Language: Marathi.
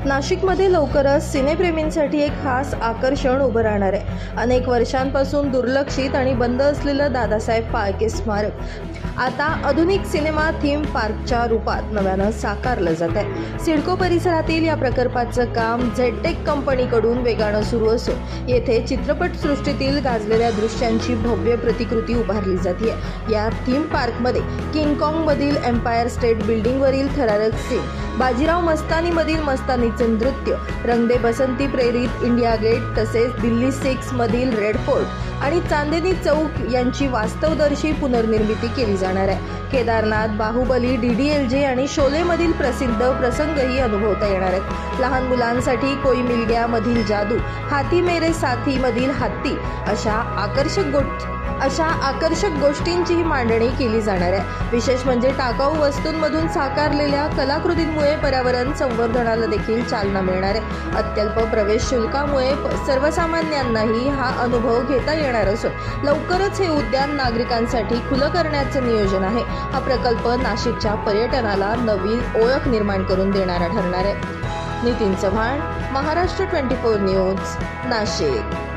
नाशिकमध्ये लवकरच सिनेप्रेमींसाठी एक खास आकर्षण उभं राहणार आहे. अनेक वर्षांपासून दुर्लक्षित आणि बंद असलेलं दादासाहेब फाळके स्मारक आता आधुनिक सिनेमा थीम पार्कच्या रूपात नव्यानं साकारलं जात आहे. सिडको परिसरातील या प्रकल्पाचं काम झेडटेक कंपनीकडून वेगानं सुरू असून येथे चित्रपटसृष्टीतील गाजलेल्या दृश्यांची भव्य प्रतिकृती उभारली जाते. या थीम पार्कमध्ये किंगकॉंगमधील एम्पायर स्टेट बिल्डिंगवरील थरारक सीन, बाजीराव मस्तानीमधील मस्तानीचं नृत्य, रंग दे बसंती प्रेरित इंडिया गेट, तसेच दिल्ली 6 मधील रेड फोर्ट आणि चांदनी चौक यांची वास्तवदर्शी पुनर्निर्मिती केली जाणार आहे. केदारनाथ, बाहुबली, DDLJ आणि शोलेमधील प्रसिद्ध प्रसंगही अनुभवता येणार आहेत. लहान मुलांसाठी कोई मिल गया मधील जादू, हाथी मेरे साथी मधील हत्ती अशा आकर्षक गोष्टींचीही मांडणी केली जाणार आहे. विशेष म्हणजे टाकाऊ वस्तूंमधून साकारलेल्या कलाकृतींमुळे पर्यावरण संवर्धनाला देखील चालना मिळणार आहे. अत्यल्प प्रवेश शुल्कामुळे सर्वसामान्यांनाही हा अनुभव घेता येणार असून लवकरच हे उद्यान नागरिकांसाठी खुलं करण्याचं नियोजन आहे. हा प्रकल्प नाशिकच्या पर्यटनाला नवी ओळख निर्माण करून देणारा ठरणार आहे. नितीन चव्हाण, महाराष्ट्र 24 न्यूज, नाशिक.